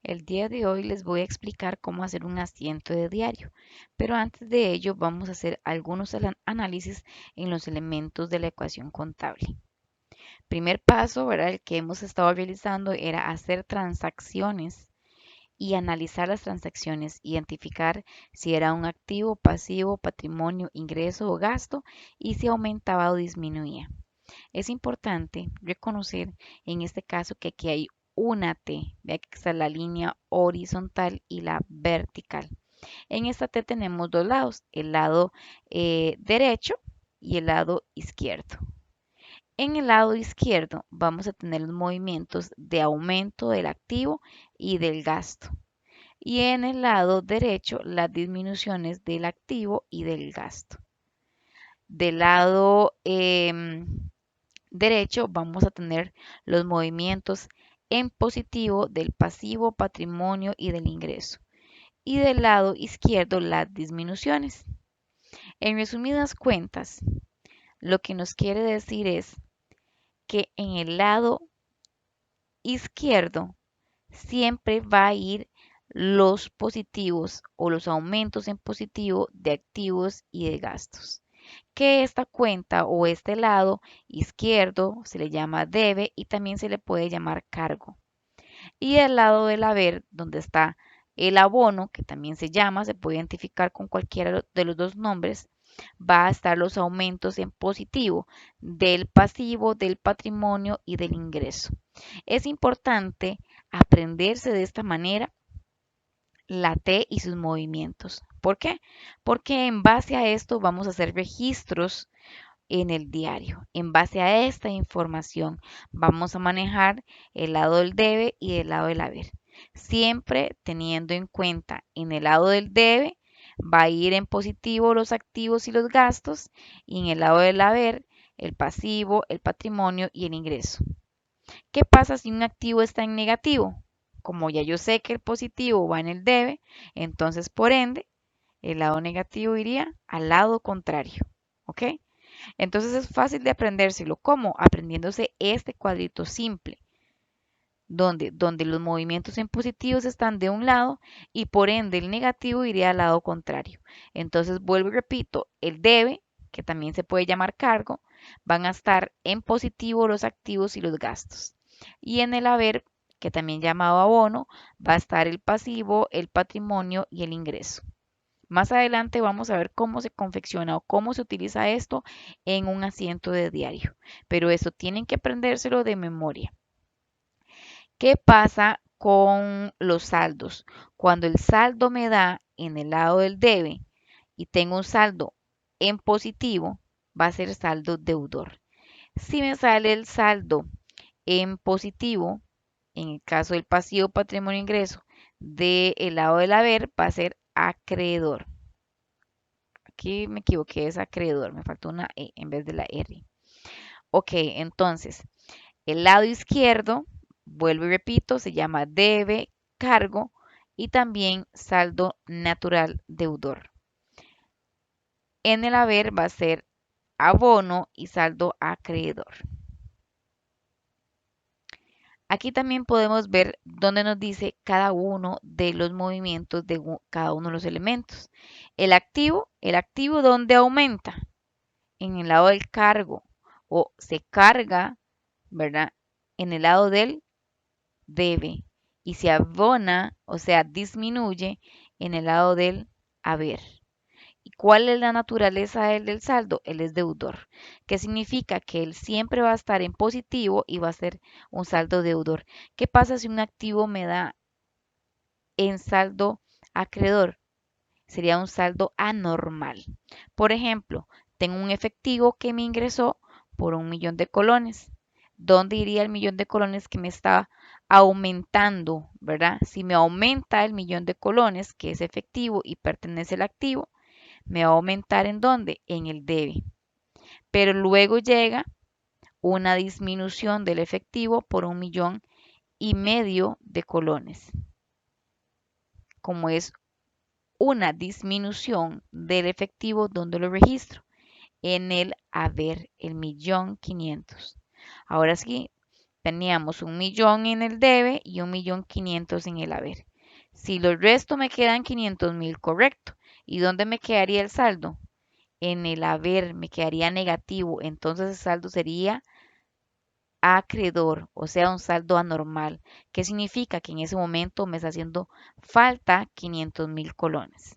El día de hoy les voy a explicar cómo hacer un asiento de diario, pero antes de ello vamos a hacer algunos análisis en los elementos de la ecuación contable. Primer paso, ¿verdad? El que hemos estado realizando era hacer transacciones y analizar las transacciones, identificar si era un activo, pasivo, patrimonio, ingreso o gasto y si aumentaba o disminuía. Es importante reconocer en este caso que aquí hay una T, vea que está la línea horizontal y la vertical. En esta T tenemos dos lados, el lado derecho y el lado izquierdo. En el lado izquierdo vamos a tener los movimientos de aumento del activo y del gasto. Y en el lado derecho las disminuciones del activo y del gasto. Del lado derecho vamos a tener los movimientos en positivo del pasivo, patrimonio y del ingreso. Y del lado izquierdo las disminuciones. En resumidas cuentas, lo que nos quiere decir es que en el lado izquierdo siempre va a ir los positivos o los aumentos en positivo de activos y de gastos. Que esta cuenta o este lado izquierdo se le llama debe y también se le puede llamar cargo. Y el lado del haber, donde está el abono, que también se puede identificar con cualquiera de los dos nombres, va a estar los aumentos en positivo del pasivo, del patrimonio y del ingreso. Es importante aprenderse de esta manera la T y sus movimientos. ¿Por qué? Porque en base a esto vamos a hacer registros en el diario. En base a esta información vamos a manejar el lado del debe y el lado del haber. Siempre teniendo en cuenta en el lado del debe va a ir en positivo los activos y los gastos y en el lado del haber el pasivo, el patrimonio y el ingreso. ¿Qué pasa si un activo está en negativo? Como ya yo sé que el positivo va en el debe, entonces por ende el lado negativo iría al lado contrario. ¿Ok? Entonces es fácil de aprendérselo. ¿Cómo? Aprendiéndose este cuadrito simple, donde los movimientos en positivos están de un lado y por ende el negativo iría al lado contrario. Entonces vuelvo y repito, el debe, que también se puede llamar cargo, van a estar en positivo los activos y los gastos. Y en el haber, que también llamado abono, va a estar el pasivo, el patrimonio y el ingreso. Más adelante vamos a ver cómo se confecciona o cómo se utiliza esto en un asiento de diario. Pero eso tienen que aprendérselo de memoria. ¿Qué pasa con los saldos? Cuando el saldo me da en el lado del debe y tengo un saldo en positivo, va a ser saldo deudor. Si me sale el saldo en positivo, en el caso del pasivo patrimonio ingreso, del lado del haber, va a ser acreedor. Aquí me equivoqué, es acreedor, me faltó una E en vez de la R. Ok, entonces, el lado izquierdo, vuelvo y repito, se llama debe, cargo y también saldo natural deudor. En el haber va a ser abono y saldo acreedor. Aquí también podemos ver dónde nos dice cada uno de los movimientos de cada uno de los elementos. El activo donde aumenta en el lado del cargo o se carga, ¿verdad? En el lado del debe y se abona, o sea, disminuye en el lado del haber. ¿Y cuál es la naturaleza del saldo? Él es deudor, que significa que él siempre va a estar en positivo y va a ser un saldo deudor. ¿Qué pasa si un activo me da en saldo acreedor? Sería un saldo anormal. Por ejemplo, tengo un efectivo que me ingresó por 1.000.000 de colones. ¿Dónde iría el millón de colones que me está aumentando, verdad? Si me aumenta el millón de colones, que es efectivo y pertenece al activo, me va a aumentar ¿en dónde? En el debe. Pero luego llega una disminución del efectivo por 1.500.000 de colones. Como es una disminución del efectivo, ¿dónde lo registro? En el haber, el 1.500.000. Ahora sí, Teníamos 1.000.000 en el debe y 1.500.000 en el haber. Si lo resto me quedan 500.000, correcto. ¿Y dónde me quedaría el saldo? En el haber me quedaría negativo. Entonces el saldo sería acreedor, o sea, un saldo anormal. ¿Qué significa? Que en ese momento me está haciendo falta 500.000 colones.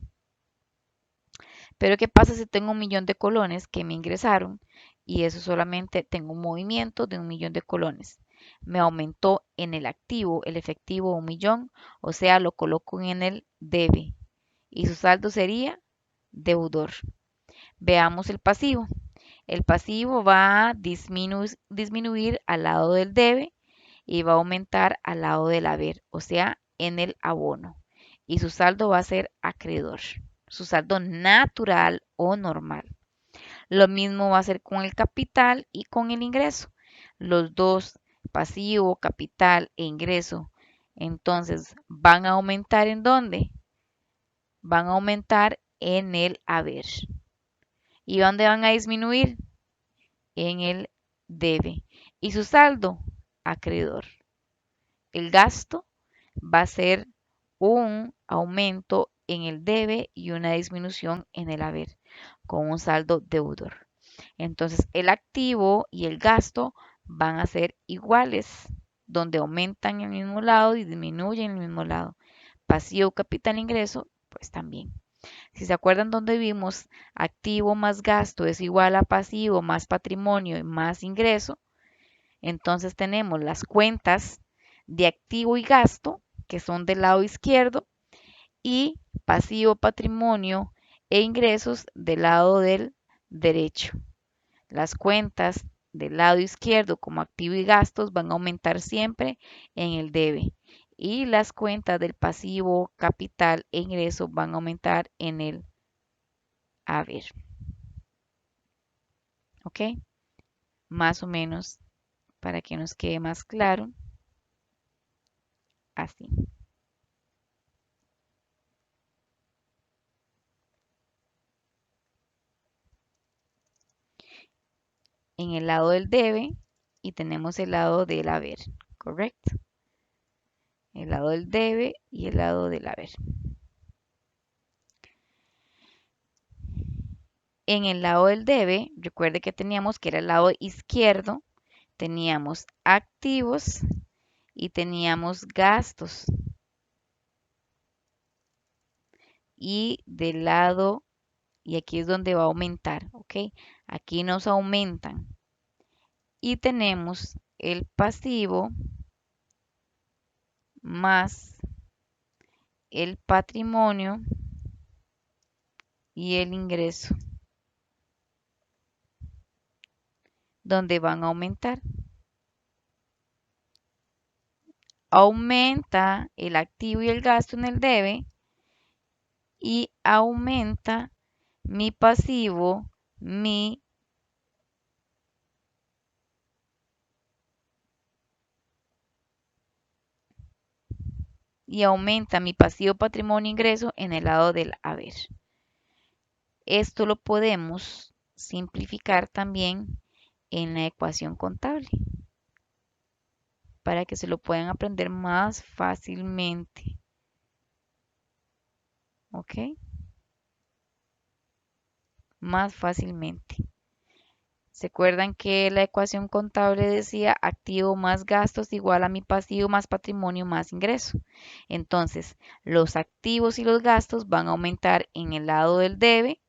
Pero ¿qué pasa si tengo 1.000.000 de colones que me ingresaron y eso solamente tengo un movimiento de 1.000.000 de colones? Me aumentó en el activo, el efectivo 1.000.000, o sea, lo coloco en el debe y su saldo sería deudor. Veamos el pasivo. El pasivo va a disminuir al lado del debe y va a aumentar al lado del haber, o sea, en el abono. Y su saldo va a ser acreedor, su saldo natural o normal. Lo mismo va a ser con el capital y con el ingreso. Los dos, pasivo, capital e ingreso, entonces van a aumentar ¿en dónde? Van a aumentar en el haber. ¿Y dónde van a disminuir? En el debe. ¿Y su saldo? Acreedor. El gasto va a ser un aumento en el debe y una disminución en el haber, con un saldo deudor. Entonces, el activo y el gasto van a ser iguales, donde aumentan en el mismo lado y disminuyen en el mismo lado. Pasivo, capital, ingreso, pues también. Si se acuerdan donde vimos activo más gasto es igual a pasivo más patrimonio y más ingreso, entonces tenemos las cuentas de activo y gasto, que son del lado izquierdo, y pasivo, patrimonio e ingresos del lado del derecho. Las cuentas del lado izquierdo como activo y gastos van a aumentar siempre en el debe y las cuentas del pasivo, capital e ingreso van a aumentar en el haber. ¿Ok? Más o menos para que nos quede más claro, así. En el lado del debe y tenemos el lado del haber, ¿correcto? El lado del debe y el lado del haber. En el lado del debe, recuerde que teníamos que era el lado izquierdo, teníamos activos y teníamos gastos. Y del lado, y aquí es donde va a aumentar, ¿ok? Aquí nos aumentan. Y tenemos el pasivo más el patrimonio y el ingreso, donde van a aumentar. Aumenta el activo y el gasto en el debe y aumenta mi pasivo, y aumenta mi pasivo, patrimonio, ingreso en el lado del haber. Esto lo podemos simplificar también en la ecuación contable para que se lo puedan aprender más fácilmente. ¿Ok? Más fácilmente. ¿Se acuerdan que la ecuación contable decía activo más gastos igual a mi pasivo más patrimonio más ingreso? Entonces, los activos y los gastos van a aumentar en el lado del debe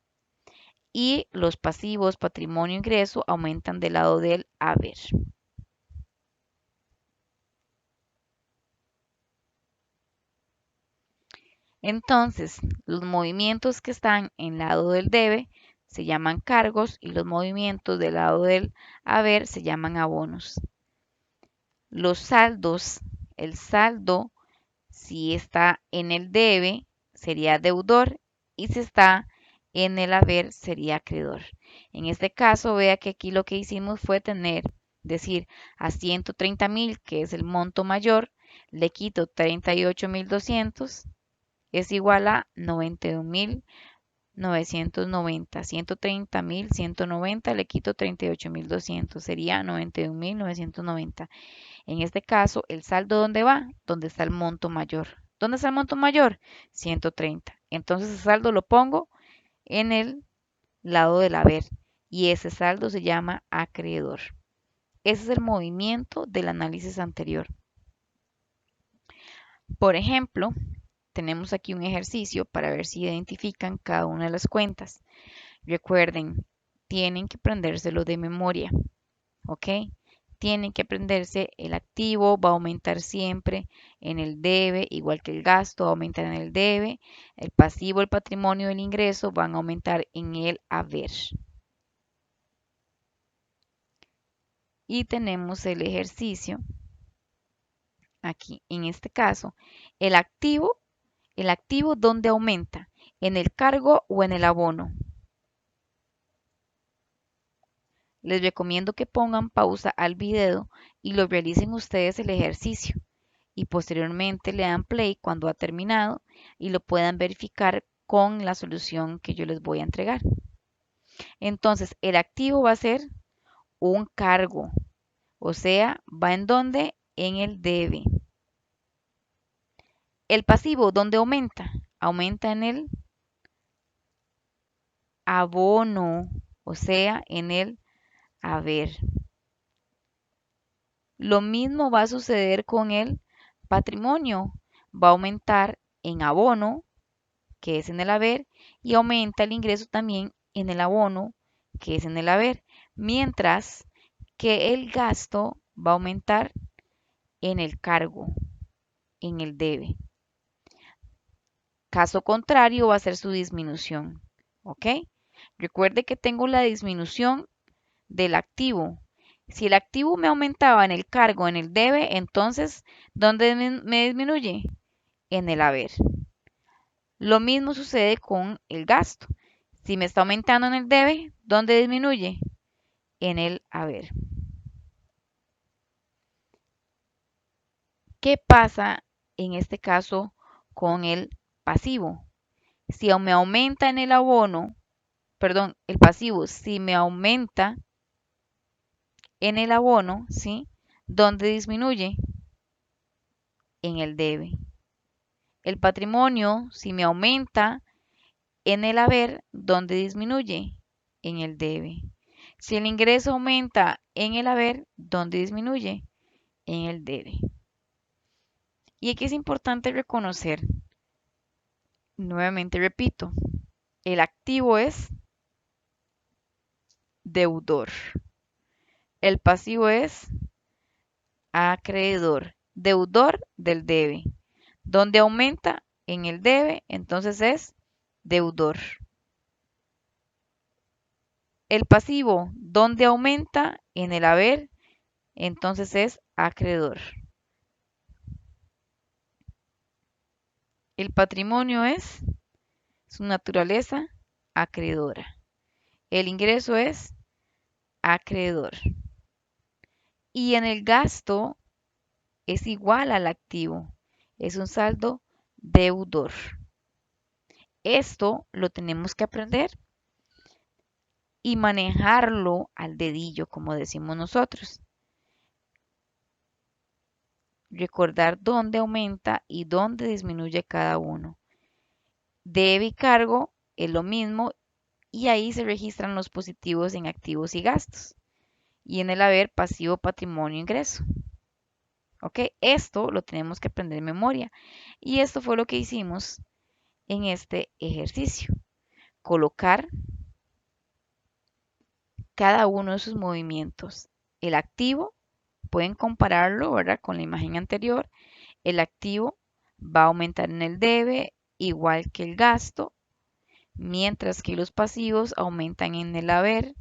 y los pasivos patrimonio ingreso aumentan del lado del haber. Entonces, los movimientos que están en el lado del debe se llaman cargos y los movimientos del lado del haber se llaman abonos. Los saldos, el saldo, si está en el debe, sería deudor y si está en el haber, sería acreedor. En este caso, vea que aquí lo que hicimos fue decir, a 130.000, que es el monto mayor, le quito 38.200, es igual a 91.900 990. 130.190 le quito 38.200. Sería 91.990. En este caso, ¿el saldo dónde va? Donde está el monto mayor. ¿Dónde está el monto mayor? 130. Entonces el saldo lo pongo en el lado del haber y ese saldo se llama acreedor. Ese es el movimiento del análisis anterior. Por ejemplo, tenemos aquí un ejercicio para ver si identifican cada una de las cuentas. Recuerden, tienen que aprendérselo de memoria, ¿ok? Tienen que aprenderse el activo, va a aumentar siempre en el debe, igual que el gasto va a aumentar en el debe, el pasivo, el patrimonio, el ingreso van a aumentar en el haber. Y tenemos el ejercicio aquí, en este caso, el activo ¿dónde aumenta? ¿En el cargo o en el abono? Les recomiendo que pongan pausa al video y lo realicen ustedes el ejercicio y posteriormente le dan play cuando ha terminado y lo puedan verificar con la solución que yo les voy a entregar. Entonces, el activo va a ser un cargo, o sea, ¿va en dónde? En el debe. El pasivo, ¿dónde aumenta? Aumenta en el abono, o sea, en el haber. Lo mismo va a suceder con el patrimonio. Va a aumentar en abono, que es en el haber, y aumenta el ingreso también en el abono, que es en el haber. Mientras que el gasto va a aumentar en el cargo, en el debe. Caso contrario va a ser su disminución. ¿Ok? Recuerde que tengo la disminución del activo. Si el activo me aumentaba en el cargo, en el debe, entonces, ¿dónde me disminuye? En el haber. Lo mismo sucede con el gasto. Si me está aumentando en el debe, ¿dónde disminuye? En el haber. ¿Qué pasa en este caso con el pasivo? Si me aumenta en el abono, perdón, el pasivo, si me aumenta en el abono, ¿sí? ¿Dónde disminuye? En el debe. El patrimonio, si me aumenta en el haber, ¿dónde disminuye? En el debe. Si el ingreso aumenta en el haber, ¿dónde disminuye? En el debe. Y aquí es importante reconocer, nuevamente repito, el activo es deudor. El pasivo es acreedor. Deudor del debe. ¿Dónde aumenta? En el debe, entonces es deudor. El pasivo, ¿dónde aumenta? En el haber, entonces es acreedor. El patrimonio es su naturaleza acreedora. El ingreso es acreedor. Y en el gasto es igual al activo. Es un saldo deudor. Esto lo tenemos que aprender y manejarlo al dedillo, como decimos nosotros. Recordar dónde aumenta y dónde disminuye cada uno. Debe y cargo es lo mismo y ahí se registran los positivos en activos y gastos. Y en el haber, pasivo, patrimonio, ingreso. ¿Ok? Esto lo tenemos que aprender de memoria. Y esto fue lo que hicimos en este ejercicio. Colocar cada uno de sus movimientos. El activo, pueden compararlo, ¿verdad? Con la imagen anterior. El activo va a aumentar en el debe igual que el gasto, mientras que los pasivos aumentan en el haber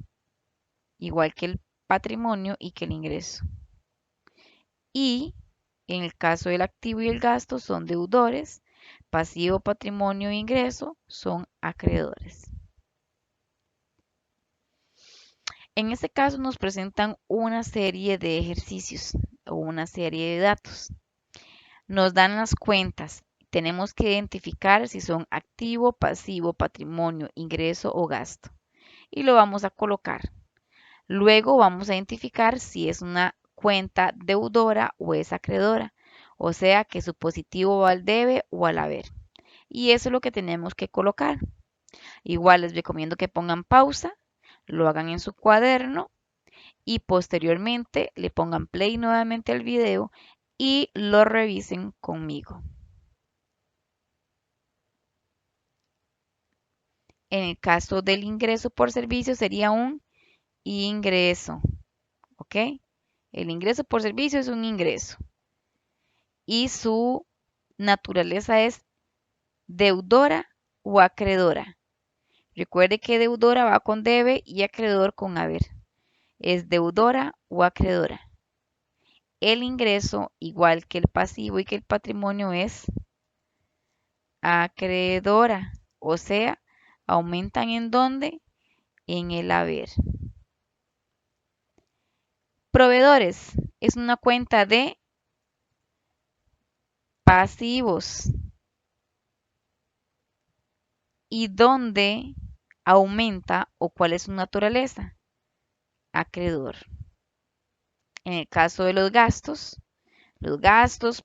igual que el patrimonio y que el ingreso. Y en el caso del activo y el gasto son deudores, pasivo, patrimonio e ingreso son acreedores. En este caso nos presentan una serie de ejercicios o una serie de datos. Nos dan las cuentas tenemos que identificar si son activo, pasivo, patrimonio, ingreso o gasto. Y lo vamos a colocar. Luego vamos a identificar si es una cuenta deudora o es acreedora. O sea que su positivo va al debe o al haber. Y eso es lo que tenemos que colocar. Igual les recomiendo que pongan pausa, lo hagan en su cuaderno y posteriormente le pongan play nuevamente al video y lo revisen conmigo. En el caso del ingreso por servicio sería un ingreso, ¿ok? El ingreso por servicio es un ingreso y su naturaleza es deudora o acreedora. Recuerde que deudora va con debe y acreedor con haber. Es deudora o acreedora. El ingreso, igual que el pasivo y que el patrimonio, es acreedora, o sea, aumentan en dónde, en el haber. Proveedores es una cuenta de pasivos y dónde aumenta o cuál es su naturaleza, acreedor. En el caso de los gastos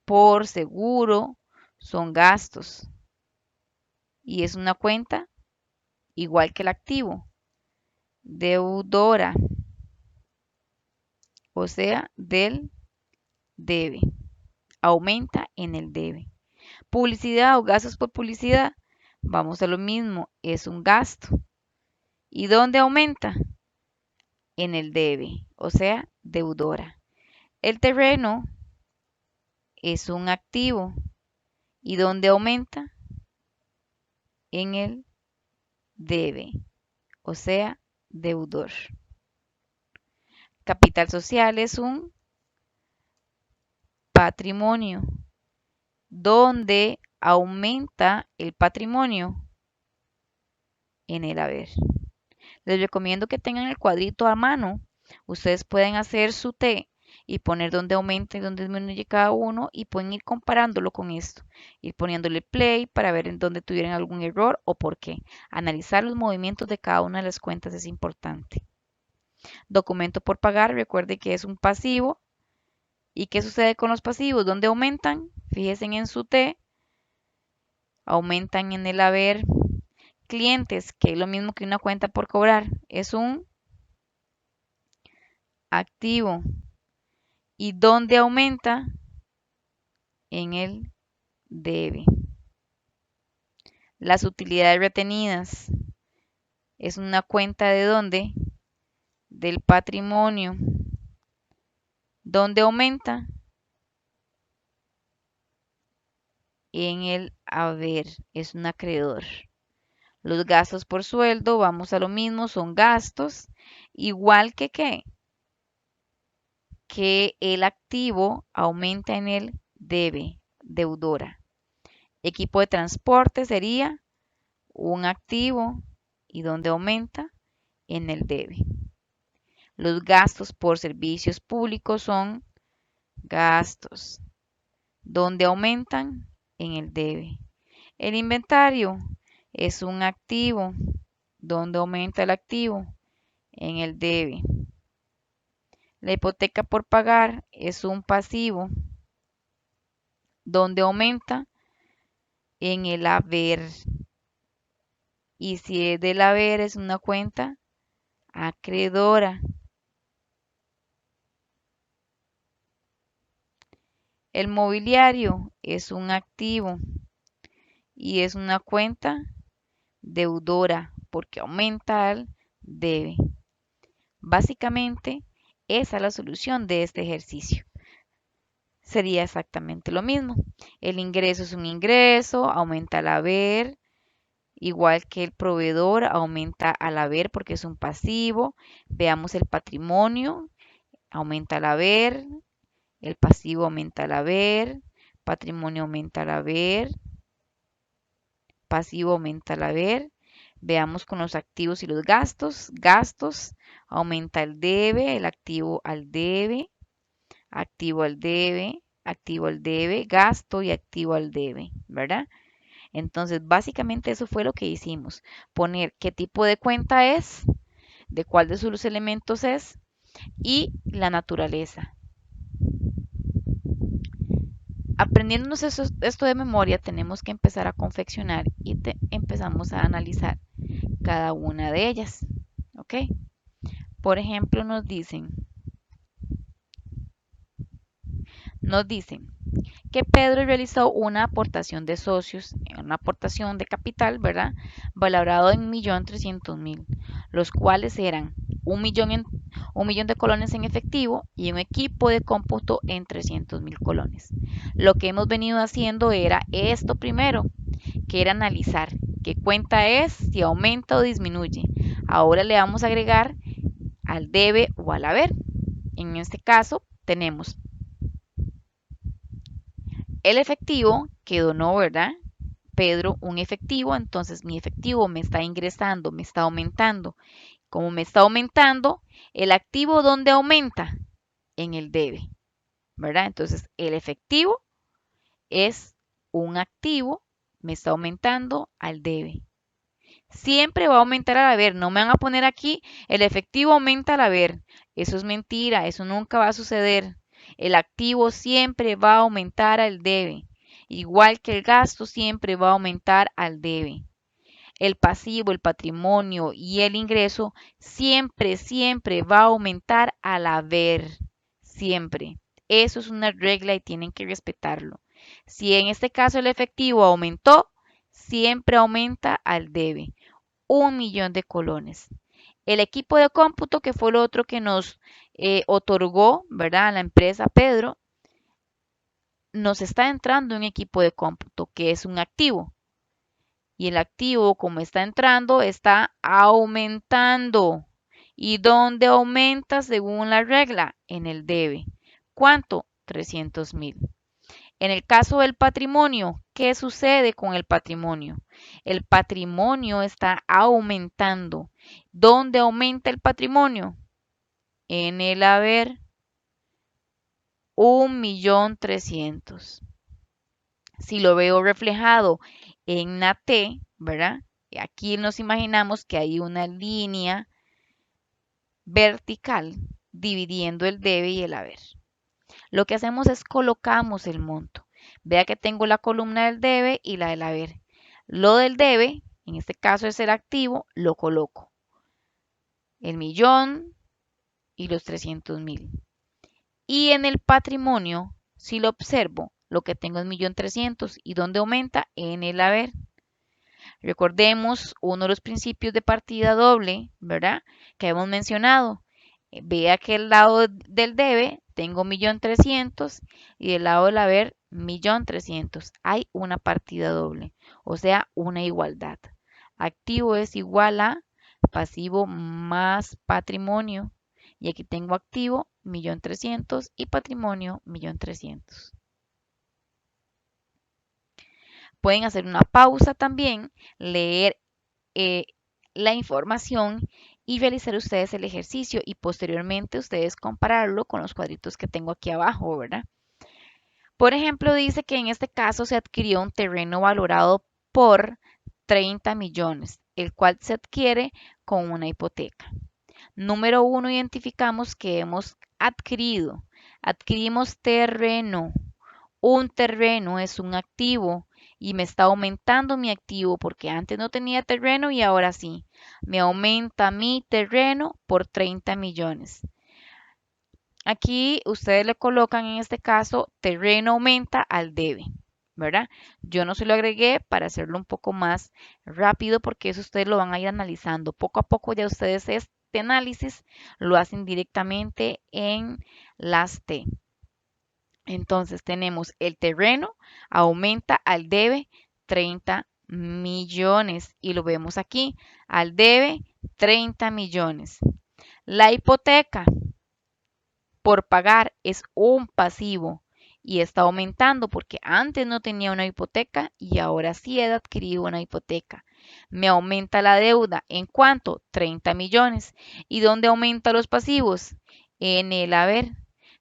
por seguro son gastos y es una cuenta igual que el activo, deudora, o sea, del debe, aumenta en el debe. Publicidad o gastos por publicidad, vamos a lo mismo, es un gasto. ¿Y dónde aumenta? En el debe, o sea, deudora. El terreno es un activo. ¿Y dónde aumenta? En el debe, o sea, deudor. Capital social es un patrimonio. ¿Dónde aumenta el patrimonio? En el haber. Les recomiendo que tengan el cuadrito a mano. Ustedes pueden hacer su T y poner dónde aumenta y dónde disminuye cada uno y pueden ir comparándolo con esto. Ir poniéndole play para ver en dónde tuvieran algún error o por qué. Analizar los movimientos de cada una de las cuentas es importante. Documento por pagar, recuerde que es un pasivo. ¿Y qué sucede con los pasivos? ¿Dónde aumentan? Fíjense en su T. Aumentan en el haber. Clientes, que es lo mismo que una cuenta por cobrar, es un activo. ¿Y dónde aumenta? En el debe. Las utilidades retenidas es una cuenta de dónde? Del patrimonio. ¿Dónde aumenta? En el haber, es un acreedor. Los gastos por sueldo, vamos a lo mismo, son gastos, igual que ¿qué? Que el activo aumenta en el debe, deudora. Equipo de transporte sería un activo y donde aumenta en el debe. Los gastos por servicios públicos son gastos, donde aumentan en el debe. El inventario es un activo, donde aumenta el activo en el debe. La hipoteca por pagar es un pasivo, donde aumenta en el haber. Y si es del haber, es una cuenta acreedora. El mobiliario es un activo y es una cuenta deudora porque aumenta al debe. Básicamente, esa es la solución de este ejercicio. Sería exactamente lo mismo. El ingreso es un ingreso, aumenta al haber, igual que el proveedor aumenta al haber porque es un pasivo. Veamos el patrimonio, aumenta al haber, el pasivo aumenta al haber, patrimonio aumenta al haber, pasivo aumenta al haber. Veamos con los activos y los gastos. Gastos aumenta el debe, el activo al debe, activo al debe, activo al debe, gasto y activo al debe, ¿verdad? Entonces, básicamente eso fue lo que hicimos. Poner qué tipo de cuenta es, de cuál de sus elementos es y la naturaleza. Aprendiéndonos esto de memoria, tenemos que empezar a confeccionar y empezamos a analizar cada una de ellas. ¿Ok? Por ejemplo, nos dicen que Pedro realizó una aportación de socios, una aportación de capital, ¿verdad? Valorado en 1.300.000, los cuales eran un millón de colones en efectivo y un equipo de cómputo en 300.000 colones. Lo que hemos venido haciendo era esto primero, que era analizar qué cuenta es, si aumenta o disminuye. Ahora le vamos a agregar al debe o al haber. En este caso tenemos el efectivo que donó, ¿verdad? Pedro un efectivo, entonces mi efectivo me está ingresando, me está aumentando. Como me está aumentando, el activo ¿dónde aumenta? En el debe, ¿verdad? Entonces el efectivo es un activo, me está aumentando al debe. Siempre va a aumentar al haber, no me van a poner aquí el efectivo aumenta al haber. Eso es mentira, eso nunca va a suceder. El activo siempre va a aumentar al debe, igual que el gasto siempre va a aumentar al debe. El pasivo, el patrimonio y el ingreso siempre, siempre va a aumentar al haber. Siempre. Eso es una regla y tienen que respetarlo. Si en este caso el efectivo aumentó, siempre aumenta al debe. 1.000.000 de colones. El equipo de cómputo, que fue lo otro que nos otorgó, ¿verdad? La empresa Pedro, nos está entrando un equipo de cómputo, que es un activo. Y el activo, como está entrando, está aumentando. ¿Y dónde aumenta según la regla? En el debe. ¿Cuánto? 300.000. En el caso del patrimonio, ¿qué sucede con el patrimonio? El patrimonio está aumentando. ¿Dónde aumenta el patrimonio? En el haber. 1.300.000. Si lo veo reflejado en la T, ¿verdad? Aquí nos imaginamos que hay una línea vertical dividiendo el debe y el haber. Lo que hacemos es colocamos el monto. Vea que tengo la columna del debe y la del haber. Lo del debe, en este caso es el activo, lo coloco. El millón y los 300.000. Y en el patrimonio, si lo observo, lo que tengo es 1.300.000. ¿Y dónde aumenta? En el haber. Recordemos uno de los principios de partida doble, ¿verdad? Que hemos mencionado. Vea que el lado del debe tengo 1.300.000 y del lado del haber 1.300.000. Hay una partida doble, o sea, una igualdad. Activo es igual a pasivo más patrimonio. Y aquí tengo activo 1.300.000 y patrimonio 1.300.000. Pueden hacer una pausa también, leer eh, la información y realizar ustedes el ejercicio y posteriormente ustedes compararlo con los cuadritos que tengo aquí abajo, ¿verdad? Por ejemplo, dice que en este caso se adquirió un terreno valorado por 30 millones, el cual se adquiere con una hipoteca. Número 1, identificamos que hemos adquirido. Adquirimos terreno. Un terreno es un activo y me está aumentando mi activo porque antes no tenía terreno y ahora sí. Me aumenta mi terreno por 30 millones. Aquí ustedes le colocan en este caso terreno aumenta al debe, ¿verdad? Yo no se lo agregué para hacerlo un poco más rápido porque eso ustedes lo van a ir analizando. Poco a poco ya ustedes este análisis lo hacen directamente en las T. Entonces tenemos el terreno aumenta al debe 30 millones y lo vemos aquí, al debe 30 millones. La hipoteca por pagar es un pasivo y está aumentando porque antes no tenía una hipoteca y ahora sí he adquirido una hipoteca. Me aumenta la deuda, ¿en cuánto? 30 millones. ¿Y dónde aumentan los pasivos? En el haber.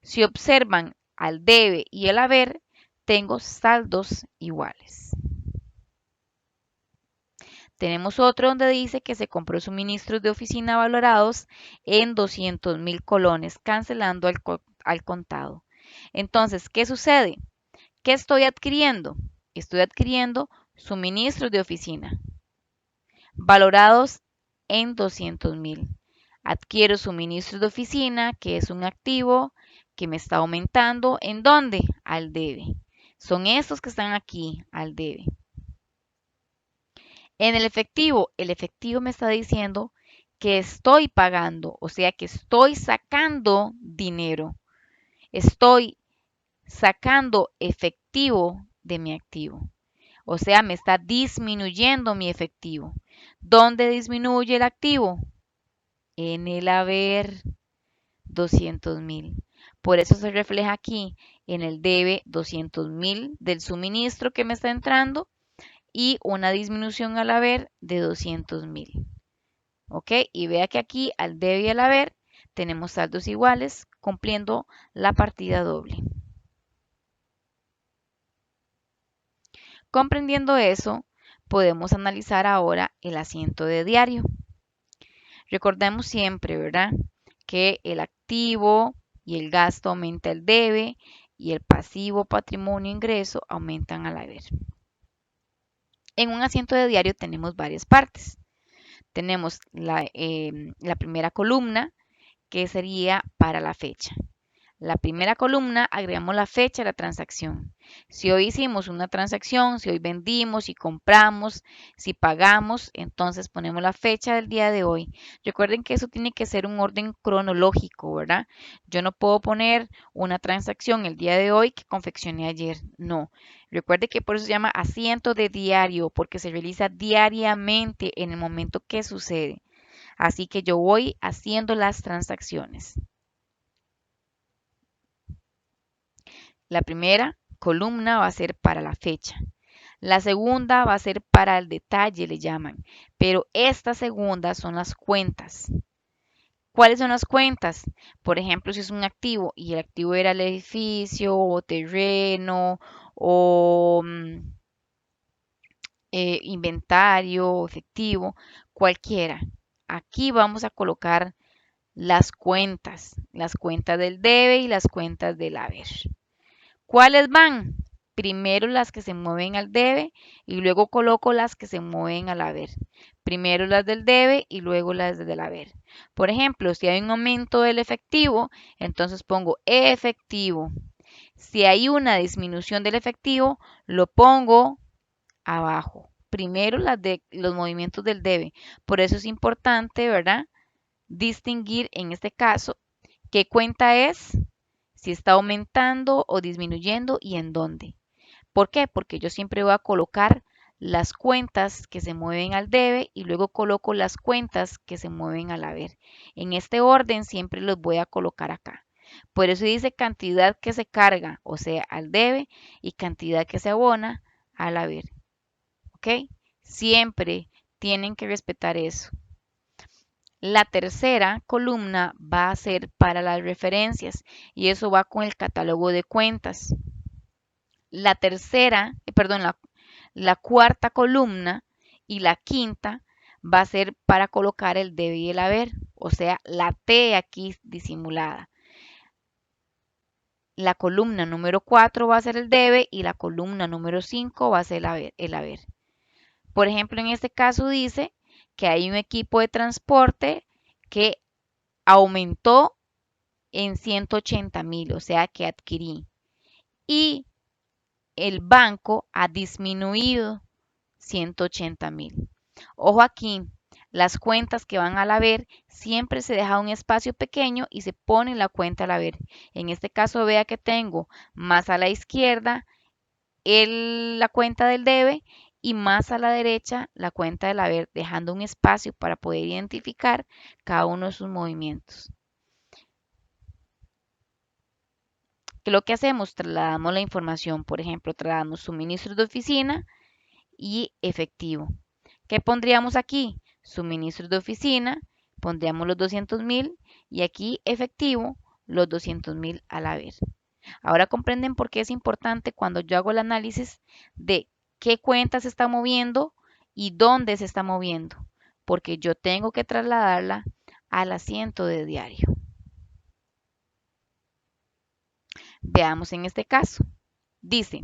Si observan, al debe y el haber, tengo saldos iguales. Tenemos otro donde dice que se compró suministros de oficina valorados en 200.000 colones, cancelando al contado. Entonces, ¿qué sucede? ¿Qué estoy adquiriendo? Estoy adquiriendo suministros de oficina valorados en 200.000. Adquiero suministros de oficina, que es un activo que me está aumentando. ¿En dónde? Al debe. Son estos que están aquí, al debe. En el efectivo me está diciendo que estoy pagando, o sea que estoy sacando dinero. Estoy sacando efectivo de mi activo. O sea, me está disminuyendo mi efectivo. ¿Dónde disminuye el activo? En el haber 200.000. Por eso se refleja aquí en el debe 200.000 del suministro que me está entrando y una disminución al haber de 200.000. ¿Ok? Y vea que aquí al debe y al haber tenemos saldos iguales cumpliendo la partida doble. Comprendiendo eso, podemos analizar ahora el asiento de diario. Recordemos siempre, ¿verdad? Que el activo y el gasto aumenta el debe y el pasivo, patrimonio, ingreso aumentan al haber. En un asiento de diario tenemos varias partes. Tenemos la primera columna, que sería para la fecha. La primera columna agregamos la fecha de la transacción. Si hoy hicimos una transacción, si hoy vendimos, si compramos, si pagamos, entonces ponemos la fecha del día de hoy. Recuerden que eso tiene que ser un orden cronológico, ¿verdad? Yo no puedo poner una transacción el día de hoy que confeccioné ayer. No. Recuerde que por eso se llama asiento de diario, porque se realiza diariamente en el momento que sucede. Así que yo voy haciendo las transacciones. La primera columna va a ser para la fecha. La segunda va a ser para el detalle, le llaman. Pero esta segunda son las cuentas. ¿Cuáles son las cuentas? Por ejemplo, si es un activo y el activo era el edificio o terreno o inventario, efectivo, cualquiera. Aquí vamos a colocar las cuentas del debe y las cuentas del haber. ¿Cuáles van? Primero las que se mueven al debe y luego coloco las que se mueven al haber. Primero las del debe y luego las del haber. Por ejemplo, si hay un aumento del efectivo, entonces pongo efectivo. Si hay una disminución del efectivo, lo pongo abajo. Primero las de los movimientos del debe. Por eso es importante, ¿verdad? Distinguir en este caso qué cuenta es, si está aumentando o disminuyendo y en dónde. ¿Por qué? Porque yo siempre voy a colocar las cuentas que se mueven al debe y luego coloco las cuentas que se mueven al haber. En este orden siempre los voy a colocar acá. Por eso dice cantidad que se carga, o sea, al debe y cantidad que se abona al haber. ¿Ok? Siempre tienen que respetar eso. La tercera columna va a ser para las referencias y eso va con el catálogo de cuentas. La tercera, la cuarta columna y la quinta va a ser para colocar el debe y el haber, o sea, la T aquí disimulada. La columna número 4 va a ser el debe y la columna número 5 va a ser el haber. Por ejemplo, en este caso dice que hay un equipo de transporte que aumentó en 180.000, o sea que adquirí. Y el banco ha disminuido 180.000. Ojo aquí, las cuentas que van al haber siempre se deja un espacio pequeño y se pone la cuenta al haber. En este caso vea que tengo más a la izquierda la cuenta del debe y más a la derecha la cuenta del haber, dejando un espacio para poder identificar cada uno de sus movimientos. ¿Qué es lo que hacemos? Trasladamos la información, por ejemplo, trasladamos suministros de oficina y efectivo. ¿Qué pondríamos aquí? Suministros de oficina, pondríamos los 200.000 y aquí efectivo, los 200.000 al haber. Ahora comprenden por qué es importante cuando yo hago el análisis de qué cuenta se está moviendo y dónde se está moviendo, porque yo tengo que trasladarla al asiento de diario. Veamos en este caso. Dice,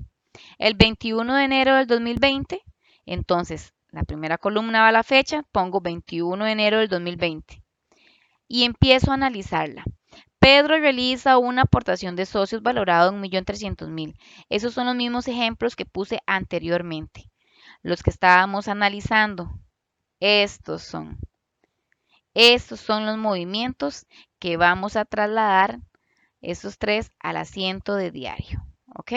el 21 de enero del 2020, entonces la primera columna va a la fecha, pongo 21 de enero del 2020 y empiezo a analizarla. Pedro realiza una aportación de socios valorado en 1.300.000. Esos son los mismos ejemplos que puse anteriormente. Los que estábamos analizando, estos son. Estos son los movimientos que vamos a trasladar, estos tres, al asiento de diario. ¿Ok?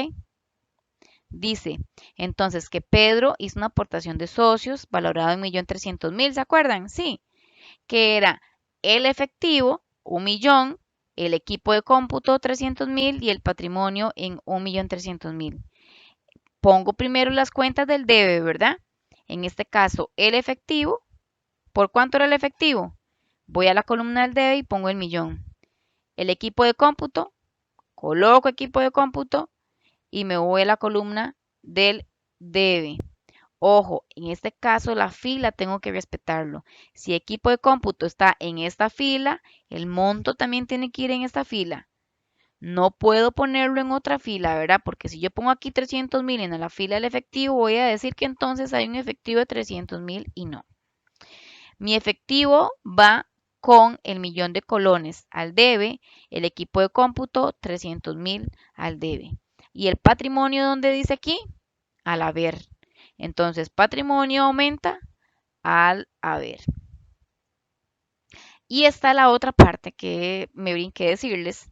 Dice entonces que Pedro hizo una aportación de socios valorado en 1.300.000. ¿Se acuerdan? Sí. Que era el efectivo, 1.000.000, el equipo de cómputo, 300.000 y el patrimonio en 1.300.000. Pongo primero las cuentas del debe, ¿verdad? En este caso, el efectivo. ¿Por cuánto era el efectivo? Voy a la columna del debe y pongo el millón. El equipo de cómputo, coloco equipo de cómputo y me voy a la columna del debe. Ojo, en este caso la fila tengo que respetarlo. Si equipo de cómputo está en esta fila, el monto también tiene que ir en esta fila. No puedo ponerlo en otra fila, ¿verdad? Porque si yo pongo aquí 300.000 en la fila del efectivo, voy a decir que entonces hay un efectivo de 300.000 y no. Mi efectivo va con el millón de colones al debe, el equipo de cómputo 300.000 al debe. ¿Y el patrimonio dónde dice aquí? Al haber. Entonces, patrimonio aumenta al haber. Y está la otra parte que me brinqué decirles.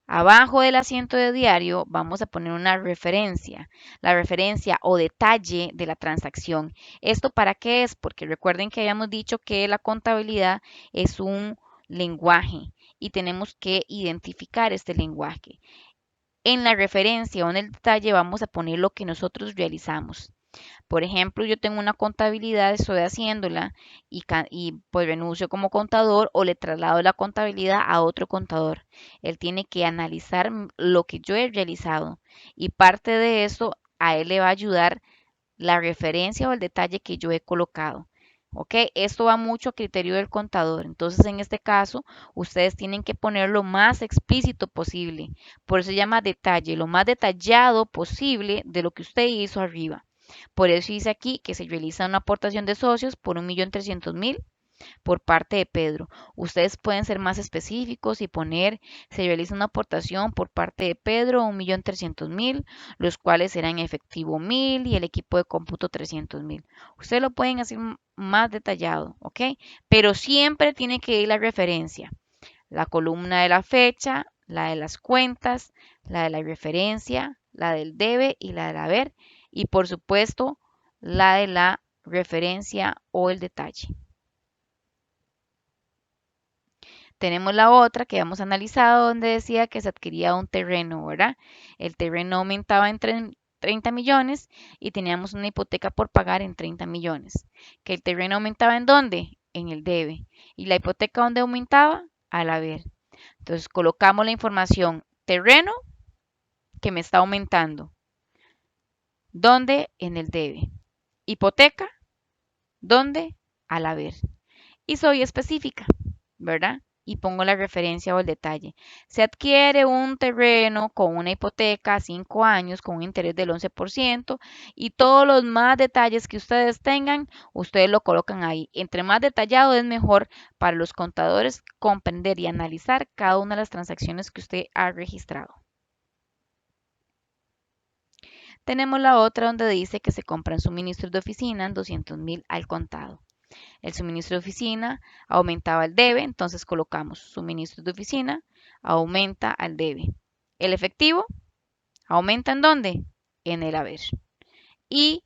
Abajo del asiento de diario vamos a poner una referencia, la referencia o detalle de la transacción. ¿Esto para qué es? Porque recuerden que habíamos dicho que la contabilidad es un lenguaje y tenemos que identificar este lenguaje. En la referencia o en el detalle vamos a poner lo que nosotros realizamos. Por ejemplo, yo tengo una contabilidad, estoy haciéndola y pues renuncio como contador o le traslado la contabilidad a otro contador. Él tiene que analizar lo que yo he realizado y parte de eso a él le va a ayudar la referencia o el detalle que yo he colocado. ¿Ok? Esto va mucho a criterio del contador. Entonces, en este caso, ustedes tienen que poner lo más explícito posible. Por eso se llama detalle, lo más detallado posible de lo que usted hizo arriba. Por eso dice aquí que se realiza una aportación de socios por 1.300.000 por parte de Pedro. Ustedes pueden ser más específicos y poner, se realiza una aportación por parte de Pedro, 1.300.000, los cuales serán efectivo 1.000 y el equipo de cómputo 300.000. Ustedes lo pueden hacer más detallado, ¿ok? Pero siempre tiene que ir la referencia, la columna de la fecha, la de las cuentas, la de la referencia, la del debe y la del haber, y por supuesto la de la referencia o el detalle. Tenemos la otra que hemos analizado donde decía que se adquiría un terreno, ¿verdad? El terreno aumentaba en 30 millones y teníamos una hipoteca por pagar en 30 millones. ¿Que el terreno aumentaba en dónde? En el debe. ¿Y la hipoteca dónde aumentaba? Al haber. Entonces colocamos la información terreno que me está aumentando. ¿Dónde? En el debe. Hipoteca, ¿dónde? Al haber. Y soy específica, ¿verdad? Y pongo la referencia o el detalle. Se adquiere un terreno con una hipoteca a 5 años con un interés del 11% y todos los más detalles que ustedes tengan, ustedes lo colocan ahí. Entre más detallado es mejor para los contadores comprender y analizar cada una de las transacciones que usted ha registrado. Tenemos la otra donde dice que se compran suministros de oficina en 200.000 al contado. El suministro de oficina aumentaba el debe, entonces colocamos suministros de oficina, aumenta al debe. El efectivo aumenta en dónde? En el haber. Y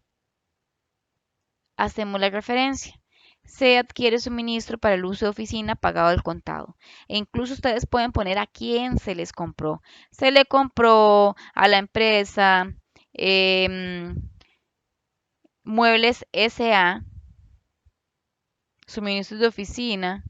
hacemos la referencia. Se adquiere suministro para el uso de oficina pagado al contado. E incluso ustedes pueden poner a quién se les compró. Se le compró a la empresa Muebles SA, suministros de oficina,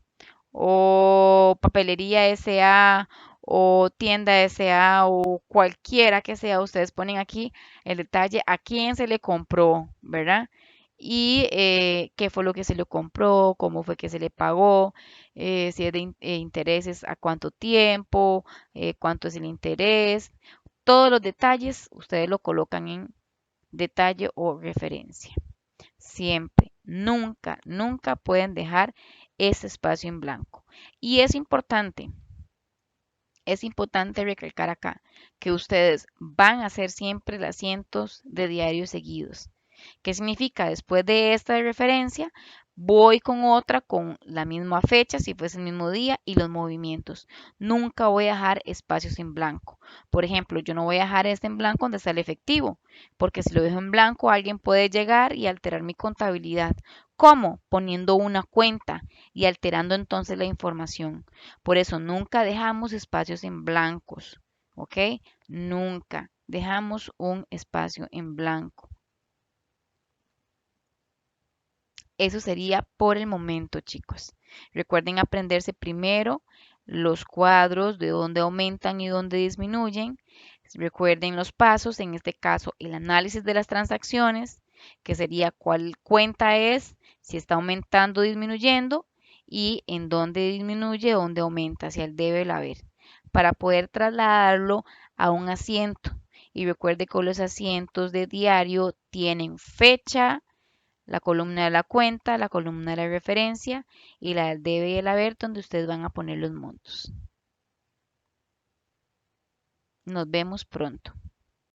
o Papelería SA o tienda SA o cualquiera que sea, ustedes ponen aquí el detalle a quién se le compró, ¿verdad? Y qué fue lo que se le compró, cómo fue que se le pagó, si es de intereses, a cuánto tiempo, cuánto es el interés. Todos los detalles ustedes lo colocan en detalle o referencia. Siempre, nunca, nunca pueden dejar ese espacio en blanco. Y es importante recalcar acá que ustedes van a hacer siempre las cientos de diarios seguidos. ¿Qué significa? Después de esta de referencia, voy con otra con la misma fecha, si fuese el mismo día, y los movimientos. Nunca voy a dejar espacios en blanco. Por ejemplo, yo no voy a dejar este en blanco donde está el efectivo, porque si lo dejo en blanco, alguien puede llegar y alterar mi contabilidad. ¿Cómo? Poniendo una cuenta y alterando entonces la información. Por eso nunca dejamos espacios en blancos, ¿ok? Nunca dejamos un espacio en blanco. Eso sería por el momento, chicos. Recuerden aprenderse primero los cuadros de dónde aumentan y dónde disminuyen. Recuerden los pasos, en este caso el análisis de las transacciones, que sería cuál cuenta es, si está aumentando o disminuyendo y en dónde disminuye, dónde aumenta, si el debe o el haber, para poder trasladarlo a un asiento. Y recuerde que los asientos de diario tienen fecha, la columna de la cuenta, la columna de la referencia y la del debe y el haber donde ustedes van a poner los montos. Nos vemos pronto.